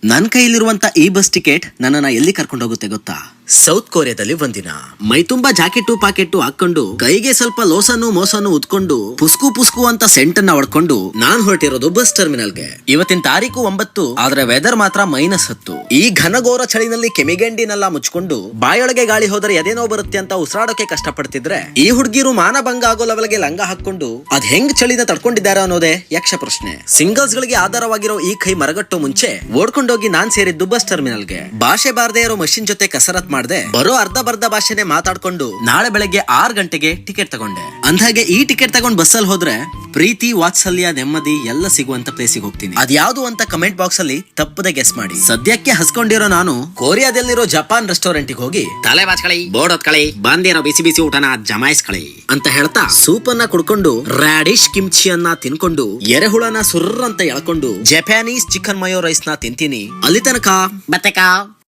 ನನ್ ಕೈಲಿರುವಂತ ಈ bus ticket ನನ್ನನ್ನ ಎಲ್ಲಿ ಕರ್ಕೊಂಡು ಹೋಗುತ್ತೆ ಗೊತ್ತಾ? ಸೌತ್ ಕೊರಿಯಾದಲ್ಲಿ ಒಂದಿನ ಮೈ ತುಂಬಾ ಜಾಕೆಟ್ ಪಾಕೆಟ್ ಹಾಕೊಂಡು ಕೈಗೆ ಸ್ವಲ್ಪ ಲೋಸನ್ನು ಮೋಸನ್ನು ಉತ್ಕೊಂಡು ಪುಸ್ಕು ಪುಸ್ಕು ಅಂತ ಸೆಂಟ್ ಅನ್ನ ಹೊಡ್ಕೊಂಡು ನಾನ್ ಹೊರಟಿರೋದು ಬಸ್ ಟರ್ಮಿನಲ್ಗೆ. ಇವತ್ತಿನ ತಾರೀಕು 9, ಆದ್ರೆ ವೆದರ್ ಮಾತ್ರ -10. ಈ ಘನಘೋರ ಚಳಿನಲ್ಲಿ ಕೆಮಿಗೆಂಡಿನೆಲ್ಲ ಮುಚ್ಕೊಂಡು ಬಾಯೊಳಗೆ ಗಾಳಿ ಹೋದರೆ ಎದೇನೋ ಬರುತ್ತೆ ಅಂತ ಉಸಿರಾಡೋಕೆ ಕಷ್ಟಪಡ್ತಿದ್ರೆ, ಈ ಹುಡುಗಿರು ಮಾನಭಂಗ ಆಗೋ ಲೆವೆಲ್ಗೆ ಲಂಗ ಹಾಕೊಂಡು ಅದ್ ಹೆಂಗ್ ಚಳಿನ ತಡ್ಕೊಂಡಿದ್ದಾರೆ ಅನ್ನೋದೇ ಯಕ್ಷ ಪ್ರಶ್ನೆ. ಸಿಂಗಲ್ಸ್ ಗಳಿಗೆ ಆಧಾರವಾಗಿರೋ ಈ ಕೈ ಮರಗಟ್ಟೋ ಮುಂಚೆ ಓಡ್ಕೊಂಡೋಗಿ ನಾನ್ ಸೇರಿದ್ದು ಬಸ್ ಟರ್ಮಿನಲ್ಗೆ. ಭಾಷೆ ಬಾರದೇ ಇರೋ ಮಷಿನ್ ಜೊತೆ ಕಸರತ್ ಮಾಡದೆ ಬರೋ ಅರ್ಧ ಬರ್ಧ ಭಾಷೆನೆ ಮಾತಾಡ್ಕೊಂಡು ನಾಳೆ ಬೆಳಗ್ಗೆ 6 ಗಂಟೆಗೆ ಟಿಕೆಟ್ ತಗೊಂಡೆ. ಅಂದಾಗೆ ಈ ಟಿಕೆಟ್ ತಗೊಂಡ್ ಬಸ್ಸಲ್ಲಿ ಹೋದ್ರೆ ಪ್ರೀತಿ, ವಾತ್ಸಲ್ಯ, ನೆಮ್ಮದಿ ಎಲ್ಲ ಸಿಗುವಂತ ಪ್ಲೇಸಿಗೆ ಹೋಗ್ತೀನಿ. ಅದ್ಯಾವುದು ಅಂತ ಕಮೆಂಟ್ ಬಾಕ್ಸ್ ಅಲ್ಲಿ ತಪ್ಪದೆ ಗೆಸ್ ಮಾಡಿ. ಸದ್ಯಕ್ಕೆ ಹಸ್ಕೊಂಡಿರೋ ನಾನು ಕೊರಿಯಾದಲ್ಲಿರೋ ಜಪಾನ್ ರೆಸ್ಟೋರೆಂಟ್ಗೆ ಹೋಗಿ ತಲೆ ಬಾಚ್ಕಳಿ, ಬೋರ್ಡ್ ಹೊತ್ಕಳಿ, ಬಂದಿರೋ ಬಿಸಿ ಬಿಸಿ ಊಟನ ಜಮಾಯಿಸ್ಕಳಿ ಅಂತ ಹೇಳ್ತಾ ಸೂಪ್ ಅನ್ನ ಕುಡ್ಕೊಂಡು ರಾಡಿಶ್ ಕಿಮ್ಚಿಯನ್ನ ತಿನ್ಕೊಂಡು ಎರೆಹುಳನ ಸುರ್ರ ಅಂತ ಎಳ್ಕೊಂಡು ಜಪಾನೀಸ್ ಚಿಕನ್ ಮಯೋ ರೈಸ್ ನ ತಿಂತೀನಿ. ಅಲ್ಲಿ ತನಕ ಬತ್ತೆಕಾ.